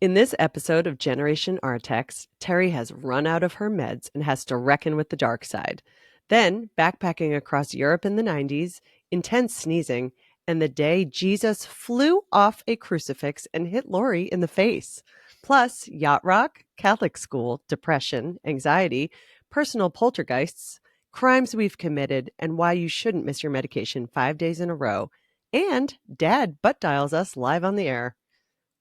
In this episode of Generation Artax, Terri has run out of her meds and has to reckon with the dark side. Then, backpacking across Europe in the 90s, intense sneezing, and the day Jesus flew off a crucifix and hit Lori in the face. Plus, yacht rock, Catholic school, depression, anxiety, personal poltergeists, crimes we've committed, and why you shouldn't miss your medication 5 days in a row. And Dad butt dials us live on the air.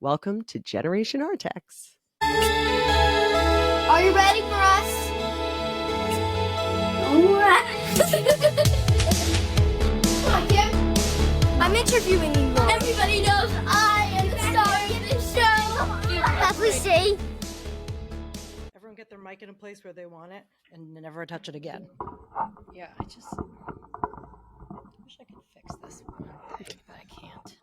Welcome to Generation Artax. Are you ready for us? Come on, Kim. I'm interviewing you. Everybody knows I am the star of this show. Have we see? Everyone get their mic in a place where they want it and never touch it again. Yeah, I wish I could fix this one thing, but I can't.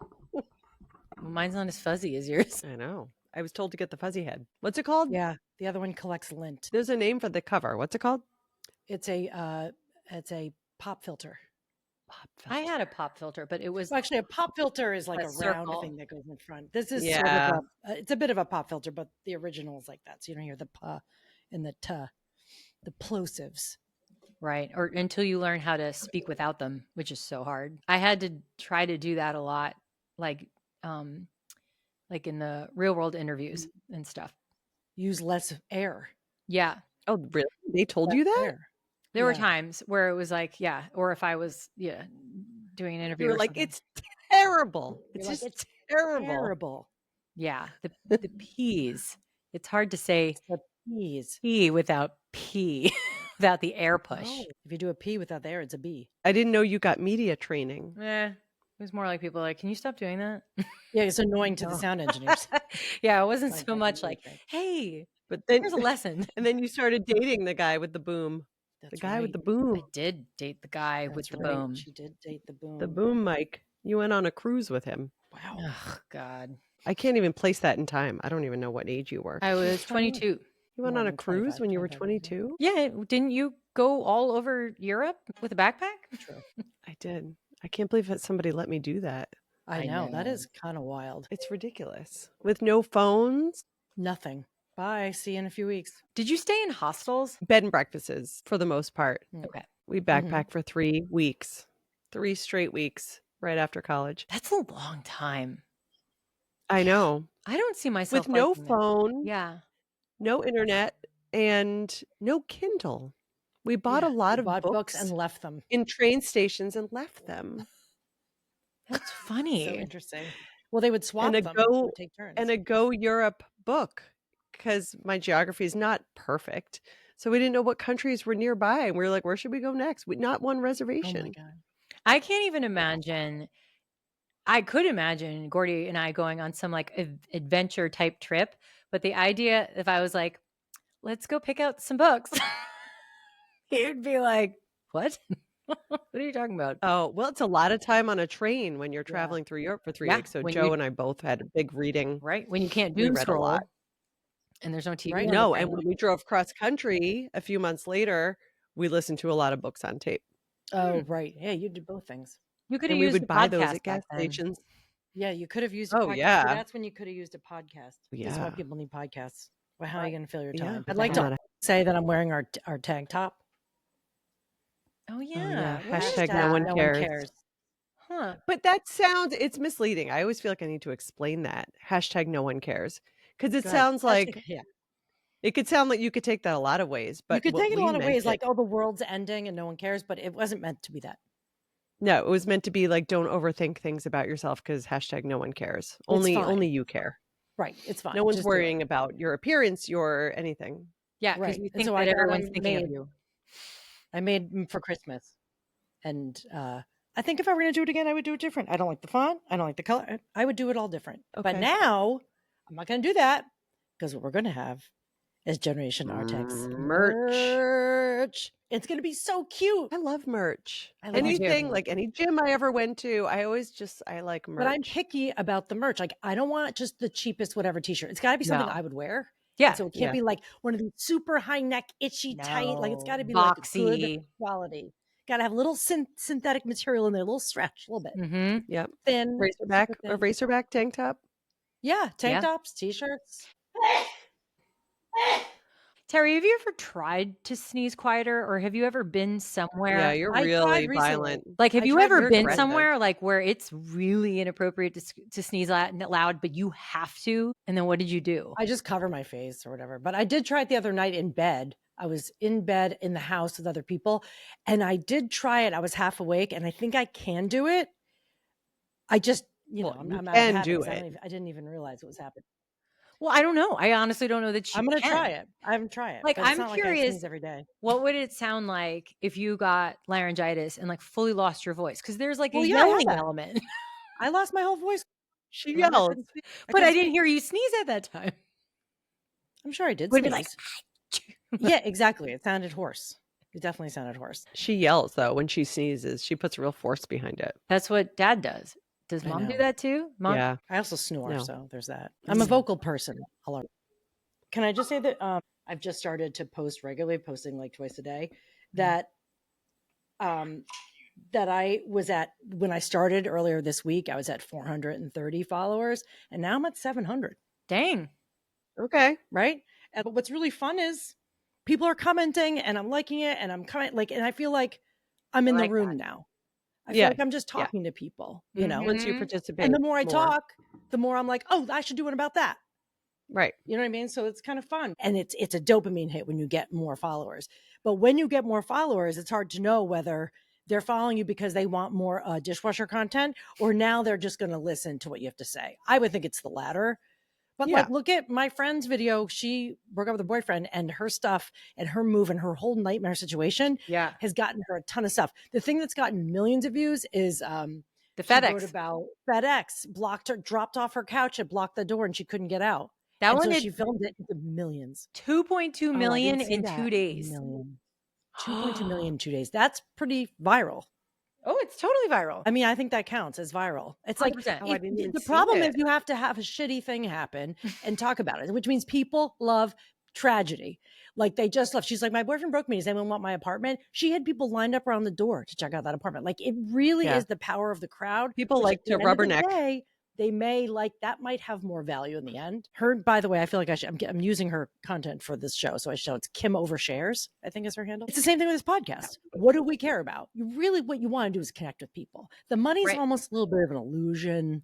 Well, mine's not as fuzzy as yours. I know. I was told to get the fuzzy head. What's it called? Yeah, the other one collects lint. There's a name for the cover. What's it called? It's a pop filter. Pop filter. I had a pop filter, but it was Well, actually a pop filter is like a round circle thing that goes in front. This is Yeah. sort of it's a bit of a pop filter, but the original is like that. So you don't hear the p and the t, the plosives. right, or until you learn how to speak without them, which is so hard. I had to try to do that a lot, like in the real world interviews and stuff. Use less air. Yeah, Oh, really? They told you Less that? air. there were Yeah. times where it was like, yeah, or if I was doing an interview, You were or like, something. it's terrible. You're It's like, just it's terrible. terrible. yeah, the P's. It's hard to say It's the P's. P without P, without the air push. Oh, if you do a P without the air, it's a B. I didn't know you got media training. It was more like people like, can you stop doing that? Yeah, it's annoying to the No. sound engineers. Yeah, it wasn't Like, so I much can like, do it. hey, But then here's a lesson. and then you started dating the guy with the boom. That's The guy right. with the I boom. did date the guy with That's the right. boom. She did date the boom. The boom mic. You went on a cruise with him. Wow. Oh, God. I can't even place that in time. I don't even know what age you were. I was 21. 22. You went More on a than cruise 25, when you were 25, 22? Yeah, didn't you go all over Europe with a backpack? True. I did. I can't believe that somebody let me do that. I I know. That know. is kind of wild. It's ridiculous. With no phones, Nothing. Bye. See you in a few weeks. Did you stay in hostels? bed and breakfasts for the most part. Okay. We backpacked for 3 weeks, 3 straight weeks right after college. That's a long time. I know. I don't see myself With no liking that. phone, Yeah. no internet, and no Kindle. We bought Yeah, a lot we of bought books and left them. in train stations and left them. That's So funny. interesting. Well, they would swap a them. go- They would take turns. And a Go Europe book because my geography is not perfect. So we didn't know what countries were nearby. And we were like, where should we go next? Not one Oh reservation. my God. I can't even imagine. I could imagine Gordy and I going on some like adventure type trip, but the idea if I was like, let's go pick out some books, he'd be like, what? What are you talking about? Oh, well, it's a lot of time on a train when you're Yeah. traveling through Europe for 3 Yeah, weeks. So when Joe you- and I both had a big reading. Right? When you can't We doom read a scroll lot. and there's no TV. Right. on the No, train. and when we drove cross country a few months later, we listened to a lot of books on tape. Oh, right. Yeah, you did both things. You could have And we used would the buy those podcast at gas back then. stations. Yeah, you could have used a Oh, podcast. yeah. See, that's when you could have used a podcast. That's why Yeah. people need podcasts. Well, how are you going to fill your Yeah, time? but I'd like they're to not say that I'm wearing our tank top. Oh yeah. yeah. What is Hashtag no that? one No cares. one cares. Huh. But that sounds, it's misleading. I always feel like I need to explain that. Hashtag no one cares. Because it Go ahead. sounds like, Hashtag- yeah. it could sound like you could take that a lot of ways. But You could what take it a we lot of meant ways, it- like, oh, the world's ending and no one cares, but it wasn't meant to be that. No, it was meant to be like, don't overthink things about yourself because hashtag no one cares. Only fine. you care. Right. It's fine. No one's Just do it. worrying about your appearance, your anything. Yeah, because Right. you And think so that I got everyone's one thinking of made. you. I made them for Christmas. And I think if I were going to do it again, I would do it different. I don't like the font. I don't like the color. I would do it all different. But Okay. now I'm not going to do that because what we're going to have is Generation Artax merch. It's going to be so cute. I love merch. I love Anything, merch. like any gym I ever went to, I like merch. But I'm picky about the merch. Like, I don't want just the cheapest whatever t-shirt. It's got to be something No. I would wear. Yeah. So it can't Yeah. be like one of these super high neck, itchy, tight. Like, it's got to be boxy. like good quality. Got to have a little synthetic material in there, a little stretch, a little bit Mm-hmm. Yep. thin. Racerback, super a thin. racerback tank top. Yeah, tank Yeah. tops, t-shirts. Terry, have you ever tried to sneeze quieter, or have you ever been Yeah, somewhere? you're I tried really recently. violent. Like, have I you tried ever You're recently. been aggressive. somewhere, like, where it's really inappropriate to sneeze loud, but you have to? And then what did you do? I just cover my face or whatever. But I did try it the other night in bed. I was in bed in the house with other people, and I did try it. I was half awake, and I think I can do it. I just, Well, I'm, you I'm out of can habit do 'cause it. I didn't even realize it was happening. Well, I don't know. I honestly don't know that she I'm gonna try can. it. I haven't tried it, Like, but it's I'm not like I curious, sneeze every day. what would it sound like if you got laryngitis and, like, fully lost your voice? Because there's, like, a Well, yeah, I had yelling that. element. I lost my whole voice. She Remember, I yells. couldn't speak. But I didn't hear you sneeze at that time. I'm sure I did Would be like, sneeze. Yeah, exactly. It sounded hoarse. It definitely sounded hoarse. She yells though when she sneezes. She puts real force behind it. that's what dad does. Does I mom do know. that too? Mom? Yeah. I also snore, No. so there's that. I'm a vocal person. Hello. Can I just say that I've just started to post regularly, posting like twice a day. That that I was at when I started earlier this week. I was at 430 followers, and now I'm at 700. Dang. Okay. Right. But what's really fun is people are commenting, and I'm liking it, and I'm and I feel like I'm in the like room now. I feel Yeah. like I'm just Yeah. talking to people, you know. Once you Mhm. participate And the more I more. talk, the more I'm like, oh, I should do it about that. Right. You know what I mean? So it's kind of fun. And it's a dopamine hit when you get more followers. But when you get more followers, it's hard to know whether they're following you because they want more dishwasher content, or now they're just going to listen to what you have to say. I would think it's the latter. But Yeah. like, look at my friend's video. She broke up with her boyfriend, and her stuff and her move and her whole nightmare situation Yeah. has gotten her a ton of stuff. The thing that's gotten millions of views is The she wrote FedEx. about FedEx blocked her, dropped off her couch, and blocked the door, and she couldn't get out. That And one so did she filmed it into millions. 2.2 Oh, I million didn't see in that. 2 days. Million. 2.2 million in 2 days. That's pretty viral. Oh, it's totally viral. I mean, I think that counts as viral. It's like 100%. Oh, I didn't even the see problem is it. you have to have a shitty thing happen and talk about it, which means people love tragedy. Like they just left. She's like, my boyfriend broke me. Does anyone want my apartment? She had people lined up around the door to check out that apartment. Like it really Yeah. is the power of the crowd. People which like at the to end of the rubberneck. day, they may like that might have more value in the end. Her, by the way, I feel like I'm using her content for this show. So I show it's Kim Overshares, I think is her handle. It's the same thing with this podcast. What do we care about? What you want to do is connect with people. The money's Right. almost a little bit of an illusion.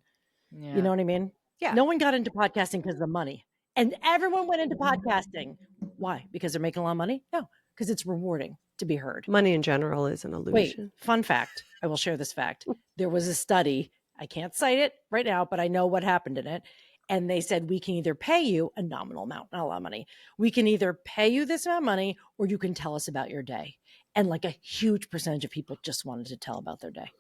Yeah. You know what I mean? Yeah. No one got into podcasting because of the money. And everyone went into podcasting. Why? Because they're making a lot of money? No, because it's rewarding to be heard. Money in general is an Wait, illusion. fun fact. I will share this fact. There was a study. I can't cite it right now, but I know what happened in it. And they said, we can either pay you a nominal amount, not a lot of money. We can either pay you this amount of money, or you can tell us about your day. And like a huge percentage of people just wanted to tell about their day.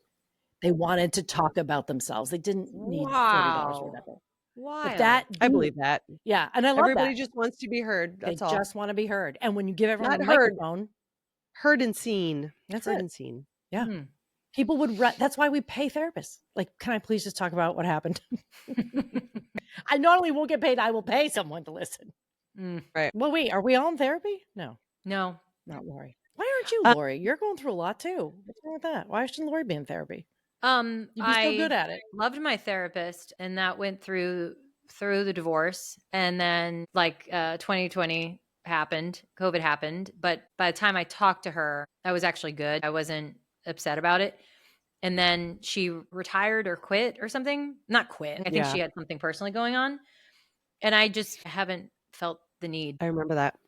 They wanted to talk about themselves. They didn't need $40 or Wow. whatever. Wild. But that, I believe that. yeah. And I love Everybody that. just wants to be heard. They That's all. just want to be heard. And when you give everyone Not a heard. microphone, Heard and seen. that's Heard it. and seen. Yeah. Hmm. People would, that's why we pay therapists. Like, can I please just talk about what happened? I not only won't get paid, I will pay someone to listen. Right. Well, wait, are we all in therapy? No, No. not Lori. Why aren't you, Lori? You're going through a lot too. What's wrong with that? Why shouldn't Lori be in therapy? You'd be so good at it. Loved my therapist, and that went through the divorce, and then like 2020 happened, COVID happened, but by the time I talked to her, I was actually good. I wasn't upset about it. And then she retired or quit or something. Not quit. I think Yeah. she had something personally going on, and I just haven't felt the need. I remember that.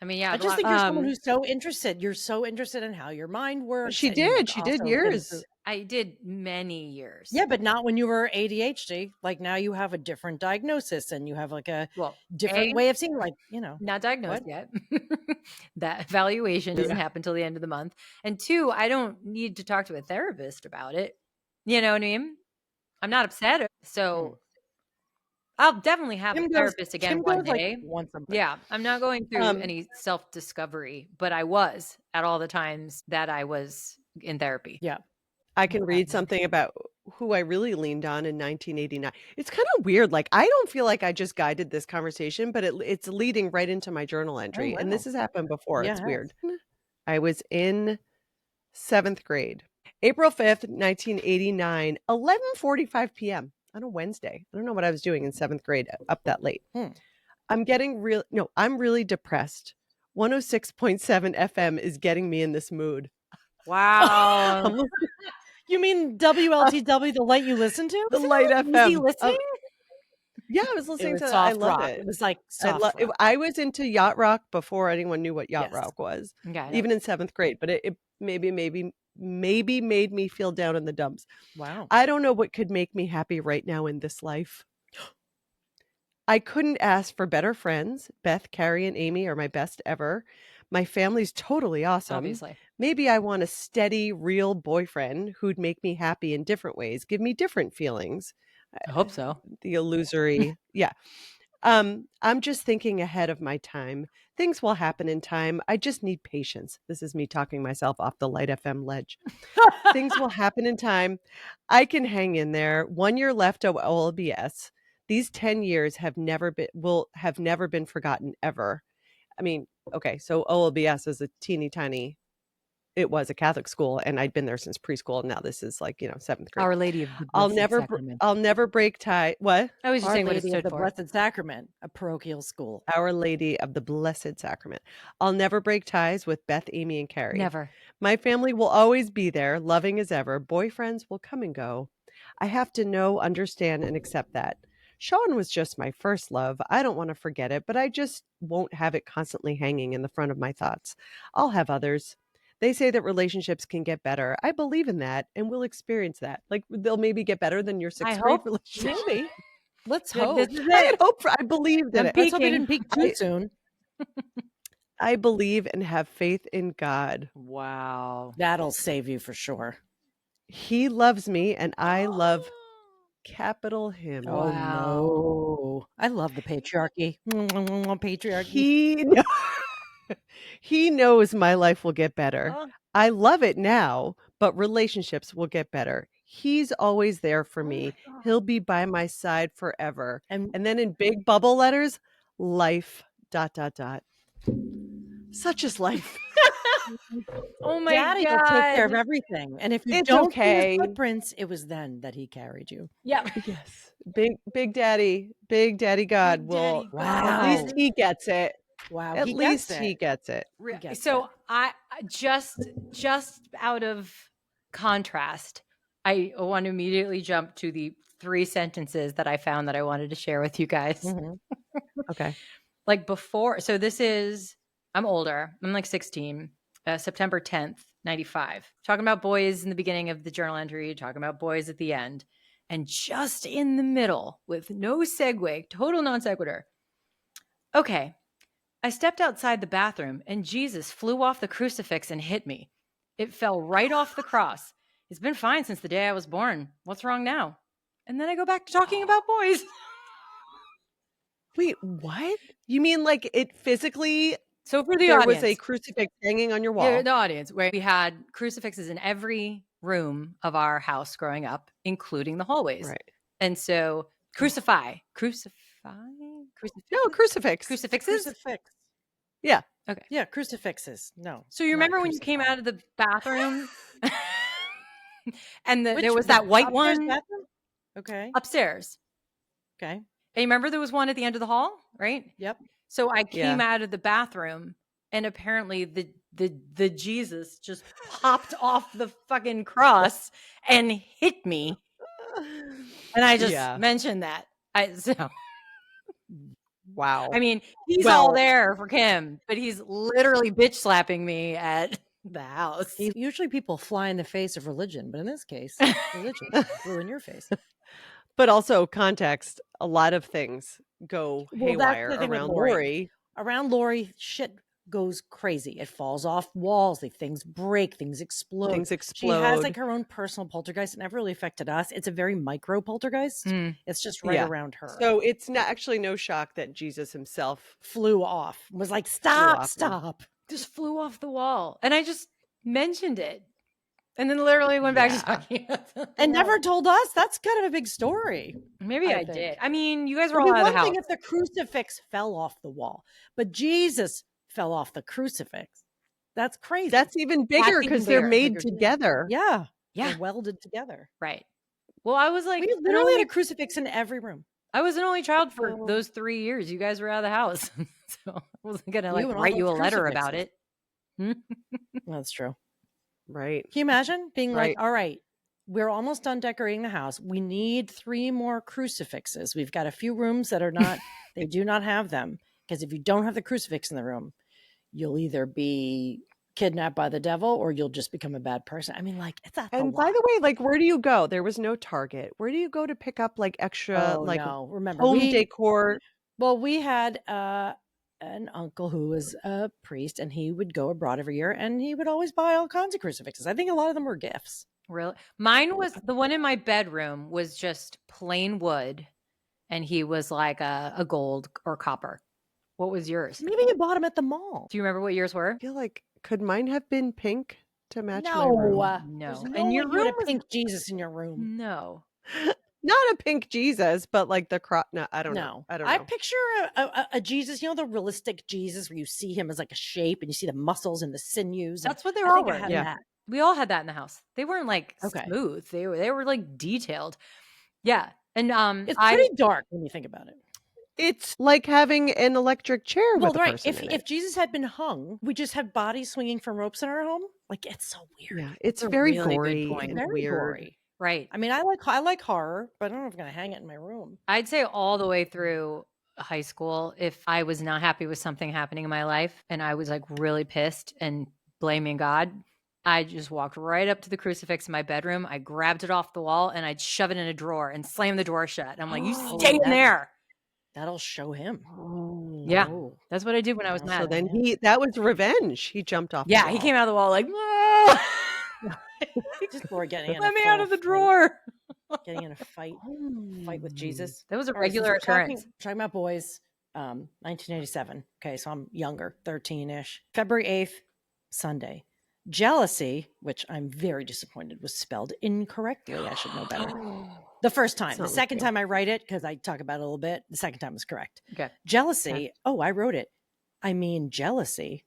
I mean, yeah, I a just lot- think you're someone who's so interested. You're so interested in how your mind works. She and you've did. She did also been years. through- I did many years. Yeah, but not when you were ADHD. Like now you have a different diagnosis and you have like a Well, different way of seeing, like, you know. not diagnosed What? yet. That evaluation doesn't happen till the end of the month. And two, I don't need to talk to a therapist about it. You know what I mean? I'm not upset. So I'll definitely have a therapist again Kim one goes, like, day. once a month. Yeah, I'm not going through any self-discovery, but I was at all the times that I was in therapy. Yeah. I can read something about who I really leaned on in 1989. It's kind of weird. Like, I don't feel like I just guided this conversation, but it's leading right into my journal entry. And this wow. has happened before. Yeah, It's it weird. I was in 7th grade. April 5th, 1989, 11:45 p.m. on a Wednesday. I don't know what I was doing in 7th grade up that late. Hmm. I'm really depressed. 106.7 FM is getting me in this mood. Wow. I'm listening You mean WLTW, the light you listen to? to Light Easy FM. listening? Yeah, I was It listening was to that. I soft love rock. it. It was like soft rock. I was into yacht rock before anyone knew what yacht Yes. rock was, Okay, I know. even in 7th grade. But it maybe made me feel down in the dumps. Wow. I don't know what could make me happy right now in this life. I couldn't ask for better friends. Beth, Carrie, and Amy are my best ever. My family's totally awesome. Obviously. Maybe I want a steady, real boyfriend who'd make me happy in different ways, give me different feelings. I hope so. The illusory. Yeah. I'm just thinking ahead of my time. Things will happen in time. I just need patience. This is me talking myself off the Light FM ledge. Things will happen in time. I can hang in there. 1 year left of OLBS. These 10 years have never been forgotten ever. I mean, okay, so OLBS is a teeny tiny. It was a Catholic school, and I'd been there since preschool. And now this is 7th grade. Our Lady of the I'll Blessed Sacrament. I'll never break tie. What? I was just Our saying what it Lady of stood the for. Blessed Sacrament, a parochial school. Our Lady of the Blessed Sacrament. I'll never break ties with Beth, Amy, and Carrie. Never. My family will always be there, loving as ever. Boyfriends will come and go. I have to know, understand, and accept that. Sean was just my first love. I don't want to forget it, but I just won't have it constantly hanging in the front of my thoughts. I'll have others. They say that relationships can get better. I believe in that, and we'll experience that. Like they'll maybe get better than your 6th grade hope. relationship. Maybe. Let's Like, hope. this is I it. had hope for. I believed in I'm it. Let's hope it peeking. didn't peak too soon. I believe and have faith in God. Wow. That'll save you for sure. He loves me, and I love capital him. Oh Wow. no. I love the patriarchy. Patriarchy. He knows my life will get better. Oh. I love it now, but relationships will get better. He's always there for me. He'll be by my side forever. And And then in big bubble letters, life ... Such is life. Oh my Daddy God. will take care of everything. And if you It's don't okay. see his footprints, it was then that he carried you. Yeah. Yes. Big Daddy God Big will. Daddy At least God. he gets it. Wow. At he least gets he it. gets it. He gets So it. I just out of contrast, I want to immediately jump to the 3 sentences that I found that I wanted to share with you guys. Mhm. Okay. Like before, so this is, I'm older. I'm like 16, September 10th, 95. Talking about boys in the beginning of the journal entry, talking about boys at the end. And just in the middle, with no segue, total non sequitur. Okay. I stepped outside the bathroom and Jesus flew off the crucifix and hit me. It fell right off the cross. It's been fine since the day I was born. What's wrong now? And then I go back to talking about boys. Wait, what? You mean like it physically? So for the There audience, was a crucifix hanging on your wall. yeah, the audience, where we had crucifixes in every room of our house growing up, including the hallways. Right. And so crucifixes? No, crucifix. Crucifixes? Crucifix. Yeah. Okay. Yeah, crucifixes. No. So you not remember when you came crucifix. out of the bathroom and Which- there was the that white upstairs one bathroom? Okay. upstairs. Okay. And you remember there was one at the end of the hall, right? Yep. So I came Yeah. out of the bathroom and apparently the Jesus just popped off the fucking cross and hit me. And I just Yeah. mentioned that. Wow. I mean, he's all Well- there for Kim, but he's literally bitch slapping me at the house. Usually people fly in the face of religion, but in this case, religion flew in your face. But also context, a lot of things go Well, that's haywire the thing with around Lori. Lori. Around Lori, shit goes crazy. It falls off walls. Things break. Things explode. Things She explode. has like her own personal poltergeist. It never really affected us. It's a very micro poltergeist. Mm. It's just right Yeah. around her. So it's not actually no shock that Jesus himself. Flew off. Was like, stop, off. stop. Just flew off the wall. And I just mentioned it. And then literally went back to Yeah. talking about the And wall. never told us. That's kind of a big story. Maybe I I think. did. I mean, you guys were It'd all be out of one the house. thing if the crucifix fell off the wall, but Jesus fell off the crucifix. That's crazy. That's even bigger even because they're bigger, made bigger, yeah. together. yeah. Yeah. They're welded together. Right. Well, I was like, We literally had a crucifix in every room. I was an only child for Oh. those 3 years. You guys were out of the house. So I wasn't going to You and all write you a those letter about crucifixes. it. That's true. Right. Can you imagine being Right. like, all right, we're almost done decorating the house. We need 3 more crucifixes. We've got a few rooms that are not, they do not have them. Because if you don't have the crucifix in the room, you'll either be kidnapped by the devil or you'll just become a bad person. I mean, like, it's a And lot. by the way, like, where do you go? There was no Target. Where do you go to pick up like extra Oh, like no. Remember, home decor? well, we had an uncle who was a priest, and he would go abroad every year, and he would always buy all kinds of crucifixes. I think a lot of them were gifts. Really? Mine was the one in my bedroom was just plain wood, and he was like a gold or copper. What was yours? Maybe you bought them at the mall. Do you remember what yours were? I feel like could mine have been pink to match my No, room? No. There's And no your way you had room a was pink Jesus in your room. no. Not a pink Jesus, but like the crop. No, I don't know. I don't know. I picture a Jesus, you know, the realistic Jesus where you see him as like a shape and you see the muscles and the sinews. That's what they I all think I were. had Yeah. that. We all had that in the house. They weren't like Okay. smooth. They were like detailed. Yeah. And It's pretty dark when you think about it. It's like having an electric chair Well, with a right. person in If it. Jesus had been hung, we just have bodies swinging from ropes in our home. Like, it's so weird. Yeah, it's a very really good gory point. and Very weird. gory. right. I mean, I like horror, but I don't know if I'm gonna hang it in my room. I'd say all the way through high school, if I was not happy with something happening in my life and I was like really pissed and blaming God, I just walked right up to the crucifix in my bedroom. I grabbed it off the wall and I'd shove it in a drawer and slam the door shut. And I'm like, you Oh, stay in that- there. That'll show him. Oh. Yeah. Oh. That's what I did when I was So mad. So then that was revenge. He jumped off. Yeah, the he wall. came out of the wall like, "Whoa!" Just for getting in let a me out fatal of the fight. drawer. Getting in a fight with Jesus. That was a All right, since regular we're occurrence. talking about boys, 1987. Okay, so I'm younger, 13-ish. February 8th, Sunday. Jealousy, which I'm very disappointed was spelled incorrectly. I should know better. The first time. It's The not second like time I write it, because I talk about it a little bit, the second time was correct. Okay. Jealousy. Okay. Oh, I wrote it. I mean jealousy.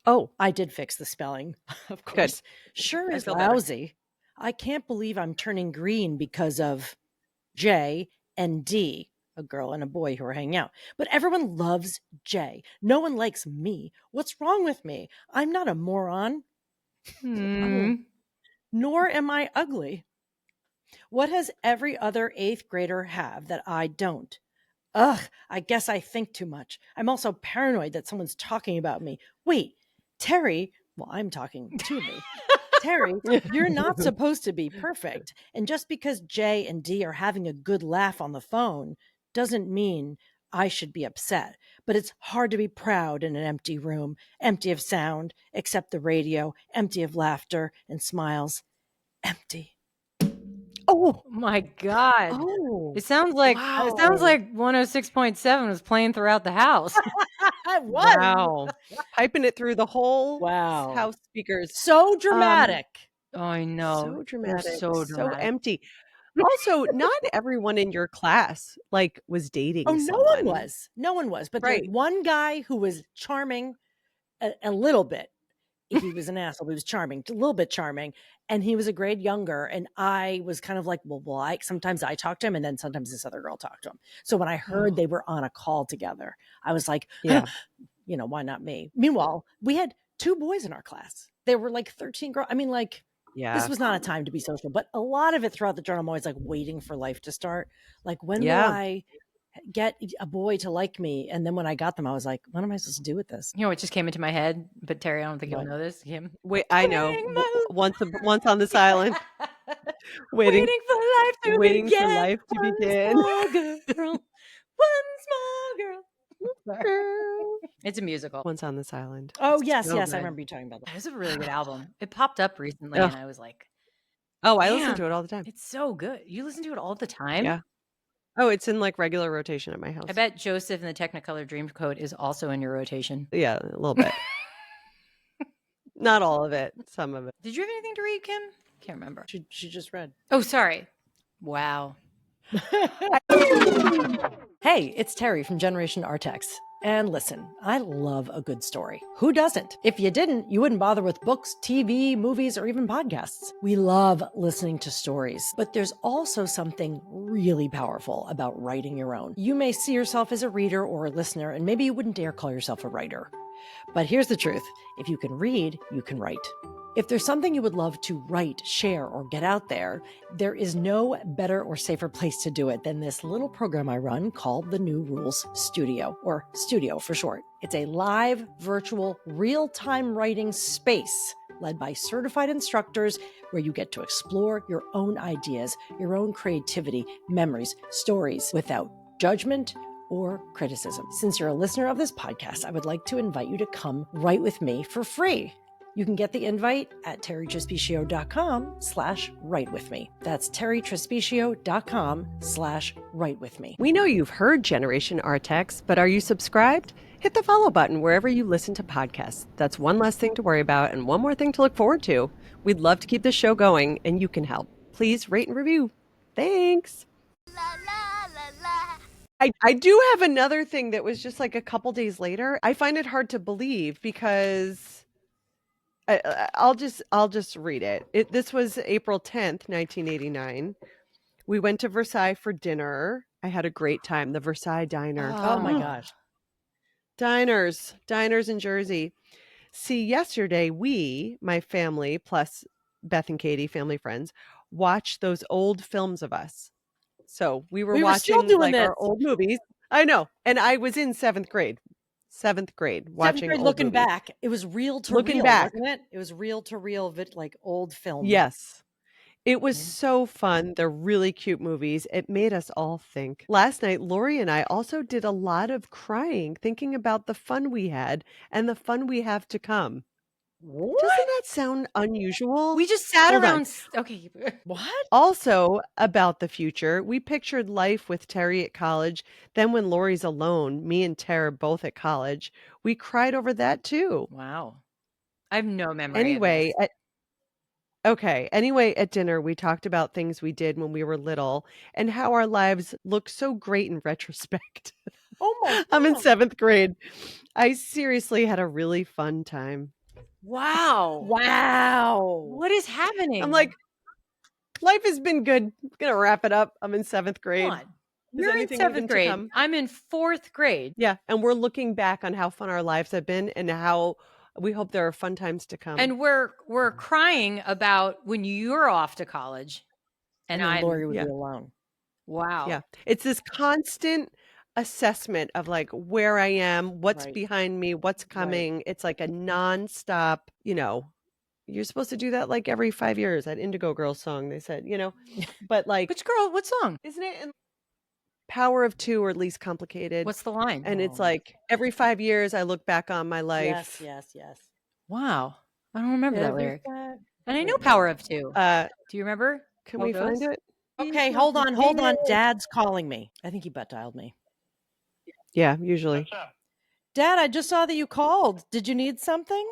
Oh, I did fix the spelling, of Good. course. Sure I is feel better. lousy. I can't believe I'm turning green because of J and D, a girl and a boy who are hanging out. But everyone loves J. No one likes me. What's wrong with me? I'm not a moron. Hmm. Nor am I ugly. What has every other 8th grader have that I don't? Ugh, I guess I think too much. I'm also paranoid that someone's talking about me. Wait, Terri, well, I'm talking to me. Terri, you're not supposed to be perfect. And just because J and D are having a good laugh on the phone doesn't mean I should be upset. But it's hard to be proud in an empty room, empty of sound, except the radio, empty of laughter and smiles. Empty. oh, My God. oh. It sounds like Wow. 106.7 was playing throughout the house. I was. Wow. Piping it through the whole Wow. house speakers. So dramatic. Oh, I know. So dramatic. So So dramatic. empty. Also, not everyone in your class like was dating. Oh, no someone. one was. No one was. But Right. the one guy who was charming a little bit. He was an asshole. He was charming, a little bit charming. And he was a grade younger. And I was kind of like, well, sometimes I talked to him and then sometimes this other girl talked to him. So when I heard they were on a call together, I was like, Yeah. you know, why not me? Meanwhile, we had 2 boys in our class. There were like 13 girls. I mean, like, Yeah. this was not a time to be social, but a lot of it throughout the journal, I'm always like waiting for life to start. Like, when Yeah. will I get a boy to like me? And then when I got them, I was like, what am I supposed to do with this? You know what just came into my head? But Terri, I don't think What? you'll know this. Him. Wait, I know. Waiting my- Once on this island, waiting for life to waiting begin. for life to One begin. small girl. One small girl. Sorry. It's a musical. Once on this island. Oh, It's yes, so yes. I good. remember you talking about that. It was a really good album. It popped up recently Ugh. and I was like, Oh, I Man. listen to it all the time. it's so good. You listen to it all the time? Yeah. Oh, it's in like regular rotation at my house. I bet Joseph and the Technicolor Dreamcoat is also in your rotation. Yeah, a little bit. Not all of it. Some of it. Did you have anything to read, Kim? Can't remember. She just read. Oh, sorry. Wow. Hey, it's Terri from Generation Artax. And listen, I love a good story. Who doesn't? If you didn't, you wouldn't bother with books, TV, movies, or even podcasts. We love listening to stories, but there's also something really powerful about writing your own. You may see yourself as a reader or a listener, and maybe you wouldn't dare call yourself a writer. But here's the truth. If you can read, you can write. If there's something you would love to write, share, or get out there, there is no better or safer place to do it than this little program I run called the New Rules Studio, or Studio for short. It's a live, virtual, real-time writing space led by certified instructors where you get to explore your own ideas, your own creativity, memories, stories without judgment or criticism. Since you're a listener of this podcast, I would like to invite you to come write with me for free. You can get the invite at territrispicio.com/writewithme. That's territrispicio.com/writewithme. We know you've heard Generation Artax, but are you subscribed? Hit the follow button wherever you listen to podcasts. That's one less thing to worry about and one more thing to look forward to. We'd love to keep this show going, and you can help. Please rate and review. Thanks. La la la la. I do have another thing that was just like a couple days later. I find it hard to believe because I'll just read it. This was April 10th, 1989. We went to Versailles for dinner. I had a great time. The Versailles Diner. Oh my gosh. Diners in Jersey. See, yesterday we, my family, plus Beth and Katie, family friends, watched those old films of us. So we were still watching doing like this. our old movies. I know. And I was in seventh grade watching old looking movies. back. It was reel to Looking reel, back. wasn't it? It was reel to reel, like old film. Yes. It was Mhm. so fun. They're really cute movies. It made us all think. Last night, Lori and I also did a lot of crying, thinking about the fun we had and the fun we have to come. What? Doesn't that sound unusual? We just sat Hold on. around. Okay. What? Also, about the future, we pictured life with Terri at college. Then when Lori's alone, me and Tara both at college, we cried over that too. Wow. I have no memory Anyway, of this. Anyway, at dinner, we talked about things we did when we were little and how our lives look so great in retrospect. Oh my I'm in God. 7th grade. I seriously had a really fun time. Wow. Wow. What is happening? I'm like, life has been good. I'm going to wrap it up. I'm in 7th grade. Come on. Is You're in anything even 7th to grade. come? I'm in 4th grade. Yeah, and we're looking back on how fun our lives have been and how we hope there are fun times to come. And we're crying about when you're off to college. And And then I'm Lori would yeah. be alone. wow. Yeah. It's this constant assessment of like where I am, what's Right. behind me, what's coming. It's like a nonstop, you're supposed to do that like every 5 years. That Indigo Girls song, they said, but like, Which girl? What song? isn't it in Power of Two or Least Complicated? What's the line? And it's Oh. like every 5 years I look back on my life. Yes. Wow. I don't remember that Every lyric. five- And I know Power of Two. Do Do you remember? we All find those? it? Okay, hold on. Dad's calling me. I think he butt dialed me. Yeah, usually. What's up? Dad, I just saw that you called. Did you need something?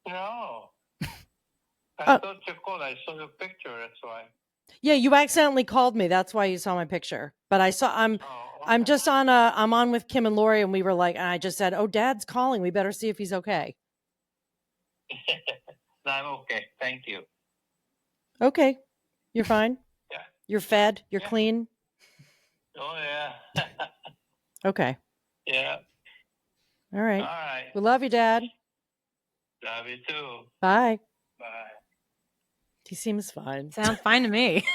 No. I Oh. thought you called. I saw your picture. That's why. Yeah, you accidentally called me. That's why you saw my picture. But I'm Oh, just I'm on with Kim and Lori, and we were like, and I just said, "Oh, Dad's calling. We better see if he's okay." No, I'm okay. Thank you. Okay, you're fine. Yeah. You're fed. You're Yeah. clean. Oh, yeah. Okay. Yeah. All All right. right. We love you, Dad. Love you too. Bye. Bye. He seems fine. Sounds fine to me.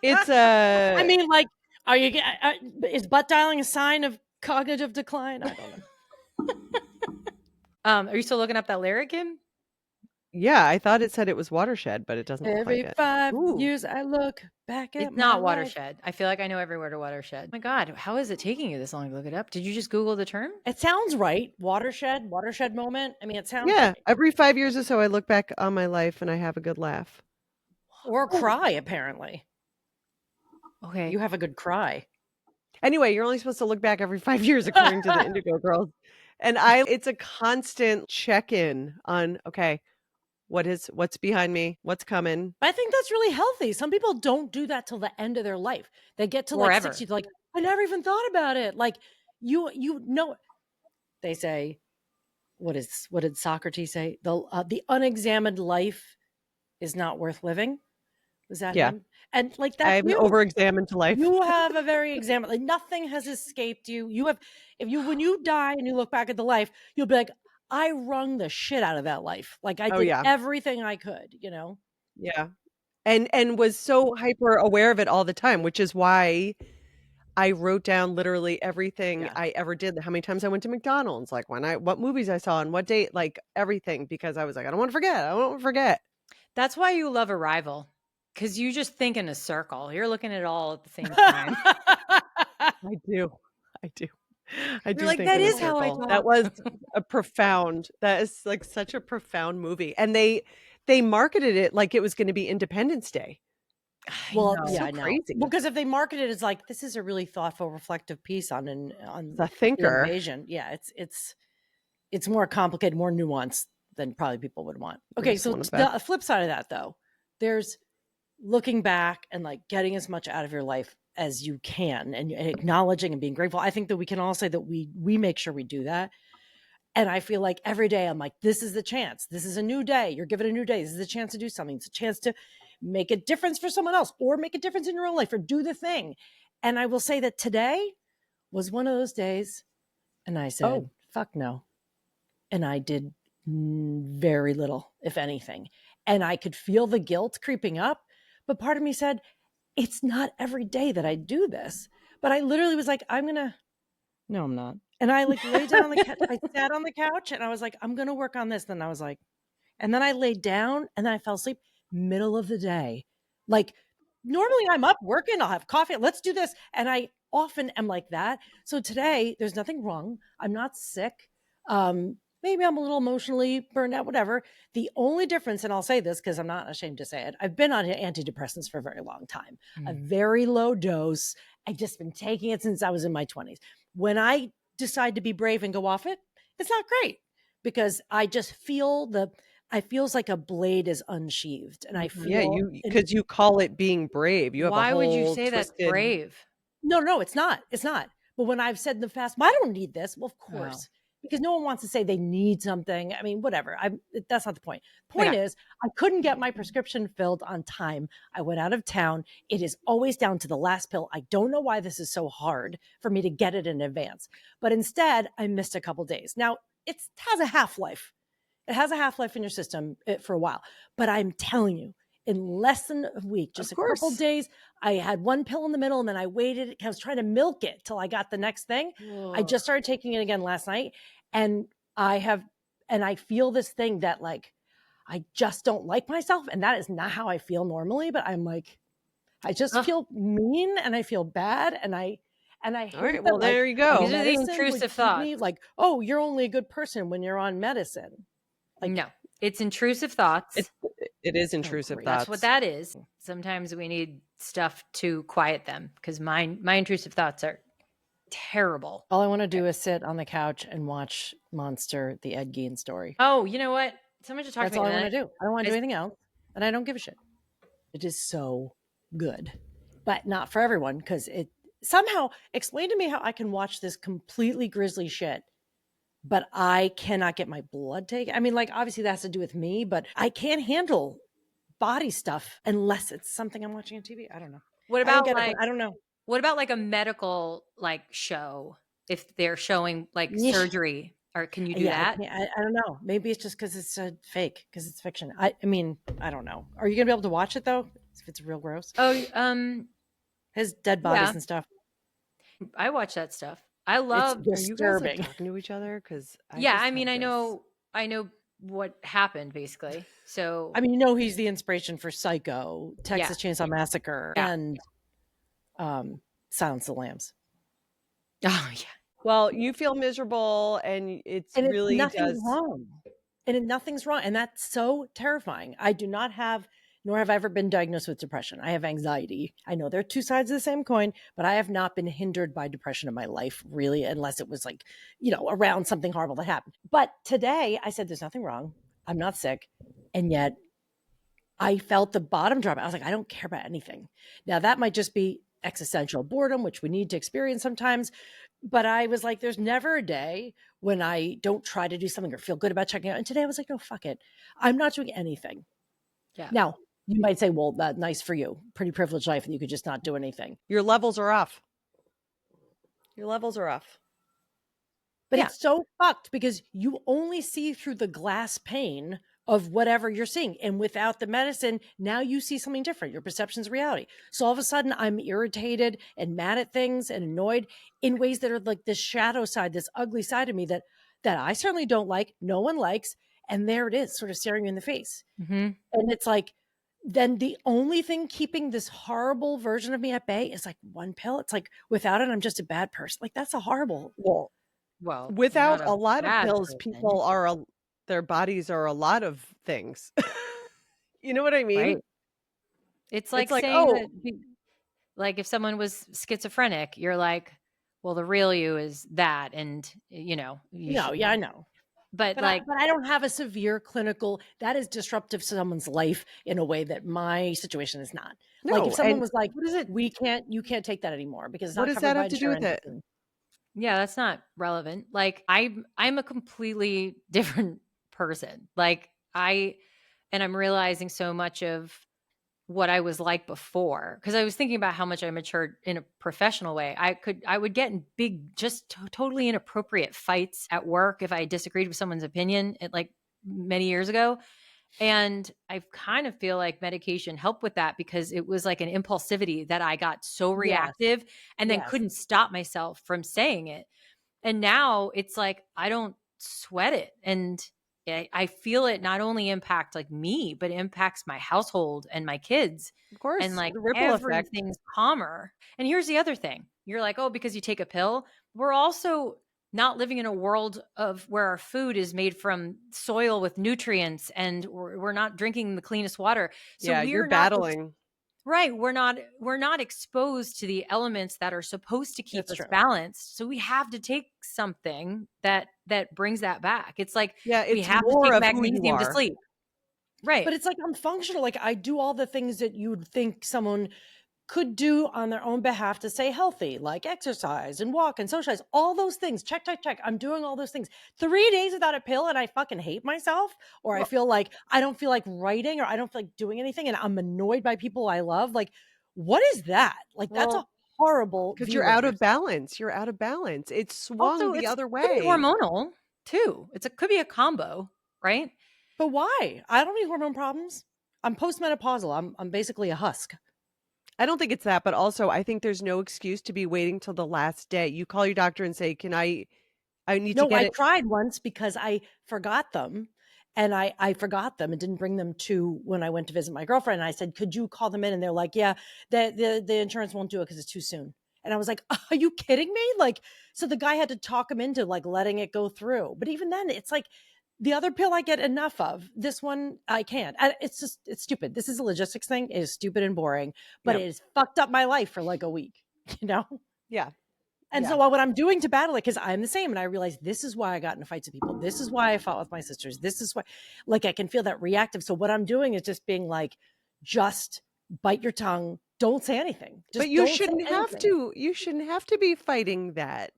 It's I mean, like, are you? Is butt dialing a sign of cognitive decline? I don't know. Are you still looking up that lyric, Kim? yeah, I thought it said it was Watershed, but it doesn't look Every like it. 5 Ooh. years, I look back at It's not my life. Watershed. I feel like I know every word of Watershed. Oh my God, how is it taking you this long to look it up? Did you just Google the term? It sounds right. Watershed moment. I mean, it sounds Yeah, right. every 5 years or so I look back on my life and I have a good laugh. Or cry, apparently. Okay. You have a good cry. Anyway, you're only supposed to look back every 5 years according to the Indigo Girls. And it's a constant check-in on, okay, what's behind me? What's coming? But I think that's really healthy. Some people don't do that till the end of their life. They get to like Forever. 60, like, I never even thought about it. Like you know, they say, what did Socrates say? The unexamined life is not worth living. Was that Yeah. him? And like that's I'm you. over-examined to life. You have a very examined, like nothing has escaped you. You have, when you die and you look back at the life, you'll be like, I wrung the shit out of that life. Like I Oh, did yeah. everything I could, you know? Yeah. And was so hyper aware of it all the time, which is why I wrote down literally everything Yeah. I ever did, how many times I went to McDonald's, like what movies I saw and what date, like everything, because I was like, I don't want to forget. I don't want to forget. That's why you love Arrival, because you just think in a circle. You're looking at it all at the same time. I do. I do. I You're do like, think that in a is how I circle. talk. That was that is like such a profound movie. And they marketed it like it was going to be Independence Day. Well, know. yeah, So I know. crazy. Because if they market it as like, this is a really thoughtful, reflective piece on It's a the thinker. invasion. Yeah, it's more complicated, more nuanced than probably people would want. Okay, just so want it back. the flip side of that though, there's looking back and like getting as much out of your life as you can and acknowledging and being grateful. I think that we can all say that we make sure we do that. And I feel like every day I'm like, this is the chance. This is a new day. You're given a new day. This is a chance to do something. It's a chance to make a difference for someone else or make a difference in your own life or do the thing. And I will say that today was one of those days. And I said, fuck no. And I did very little, if anything. And I could feel the guilt creeping up. But part of me said, it's not every day that I do this. But I literally was like, no, I'm not. And I like lay down on the couch. I sat on the couch and I was like, I'm going to work on this. Then I was like, and then I laid down and then I fell asleep middle of the day. Like normally I'm up working. I'll have coffee. Let's do this. And I often am like that. So today there's nothing wrong. I'm not sick. Maybe I'm a little emotionally burned out, whatever. The only difference, and I'll say this because I'm not ashamed to say it, I've been on antidepressants for a very long time, a very low dose. I've just been taking it since I was in my 20s. When I decide to be brave and go off it, it's not great because I just feel I feels like a blade is unsheathed and I feel because you call it being brave. You have a Why would you whole say that's twisted. brave? No, it's not. It's not. But when I've said in the past, well, I don't need this. Well, of course, because no one wants to say they need something. I mean, whatever. That's not the point. Point is, I couldn't get my prescription filled on time. I went out of town. It is always down to the last pill. I don't know why this is so hard for me to get it in advance. But instead, I missed a couple days. Now, it has a half-life. It has a half-life in your system for a while. But I'm telling you, in less than a week, just a couple days, I had one pill in the middle and then I waited. I was trying to milk it till I got the next thing. I just started taking it again last night and I feel this thing that like, I just don't like myself. And that is not how I feel normally, but I'm like, I just feel mean and I feel bad. And I hate All right, that, well, there you go. These are the intrusive thoughts. Like, oh, you're only a good person when you're on medicine. Like, no, it's intrusive thoughts. It is intrusive great. thoughts. That's what that is. Sometimes we need stuff to quiet them because my intrusive thoughts are terrible. All I want to do is sit on the couch and watch Monster, the Ed Gein story. Oh, you know what? Someone should talk That's to me. all I want to do. I don't want to do anything else. And I don't give a shit. It is so good. But not for everyone because it somehow explain to me how I can watch this completely grisly shit, but I cannot get my blood taken. I mean, like, obviously that has to do with me, but I can't handle body stuff unless it's something I'm watching on TV. I don't know. What about I don't know. What about like a medical like show if they're showing like surgery or can you do that? I don't know. Maybe it's just because it's fake, because it's fiction. I mean, I don't know. Are you gonna be able to watch it though? If it's real gross. Oh, his dead bodies and stuff. I watch that stuff. I love. It's Are you guys disturbing. like talking to each other? Because I mean, I know what happened basically. So I mean, he's the inspiration for Psycho, Texas Chainsaw Massacre, and Silence of the Lambs. oh yeah. Well, you feel miserable, and it's really nothing's does. wrong. And nothing's wrong, and that's so terrifying. I do not have, nor have I ever been diagnosed with depression. I have anxiety. I know they're two sides of the same coin, but I have not been hindered by depression in my life, really, unless it was like, around something horrible that happened. But today, I said, there's nothing wrong. I'm not sick, and yet I felt the bottom drop. I was like, I don't care about anything. Now that might just be existential boredom, which we need to experience sometimes. But I was like, there's never a day when I don't try to do something or feel good about checking out. And today I was like, no, fuck it. I'm not doing anything. Yeah. Now, you might say, well, that's nice for you. Pretty privileged life, and you could just not do anything. Your levels are off. Your levels are off. But Yeah. it's so fucked because you only see through the glass pane of whatever you're seeing. And without the medicine, now you see something different. Your perception's reality. So all of a sudden I'm irritated and mad at things and annoyed in ways that are like this shadow side, this ugly side of me that I certainly don't like, no one likes. And there it is, sort of staring you in the face. Mm-hmm. And it's like, then the only thing keeping this horrible version of me at bay is like one pill. It's like, without it, I'm just a bad person. Like, that's a horrible. Well, Without not a lot of bad pills, person, people are their bodies are a lot of things. You know what I mean? right? It's like like, saying oh. that, like if someone was schizophrenic, you're like, well, the real you is that, and you know, I know. but But like, I don't have a severe clinical that is disruptive to someone's life in a way that my situation is not. Like No, if someone and was like, what is it? you can't take that anymore because it's What not does covered that by have to do with insurance. it? yeah, that's not relevant. Like I'm a completely different person. Like and I'm realizing so much of what I was like before, because I was thinking about how much I matured in a professional way. I would get in big, just totally inappropriate fights at work if I disagreed with someone's opinion like many years ago. And I kind of feel like medication helped with that because it was like an impulsivity that I got so reactive and then couldn't stop myself from saying it. And now it's like I don't sweat it. And I feel it not only impact like me, but it impacts my household and my kids. Of course, And like the ripple effect. everything's calmer. And here's the other thing. You're like, oh, because you take a pill. We're also not living in a world of where our food is made from soil with nutrients and we're not drinking the cleanest water. So Yeah, we're you're not battling. right. We're not exposed to the elements that are supposed to keep That's us true. balanced. So we have to take something that brings that back. It's like Yeah, we it's have to more take of who you magnesium to are. sleep. Right. But it's like I'm functional. Like I do all the things that you would think someone could do on their own behalf to stay healthy, like exercise and walk and socialize, all those things. Check, check, check. I'm doing all those things. 3 days without a pill and I fucking hate myself, or I feel like I don't feel like writing, or I don't feel like doing anything, and I'm annoyed by people I love. Like, what is that? Like, that's a horrible because view you're out of yourself. balance. You're out of balance. It's swung also, the other could be way. hormonal too. Could be a combo, right? But why? I don't need hormone problems. I'm postmenopausal. I'm basically a husk. I don't think it's that, but also I think there's no excuse to be waiting till the last day. You call your doctor and say, "Can I need to No, get I it." tried once because I forgot them. And I forgot them and didn't bring them to when I went to visit my girlfriend. And I said, could you call them in? And they're like, yeah, the insurance won't do it because it's too soon. And I was like, are you kidding me? Like, so the guy had to talk him into like letting it go through. But even then, it's like the other pill I get enough of. This one I can't. It's stupid. This is a logistics thing. It is stupid and boring, but Yep. it has fucked up my life for like a week, you know? Yeah. And so what I'm doing to battle it, because I'm the same, and I realize this is why I got into fights with people. This is why I fought with my sisters. This is why, like, I can feel that reactive. So what I'm doing is just being like, just bite your tongue. Don't say anything. Just But you don't say shouldn't have anything. to. You shouldn't have to be fighting that.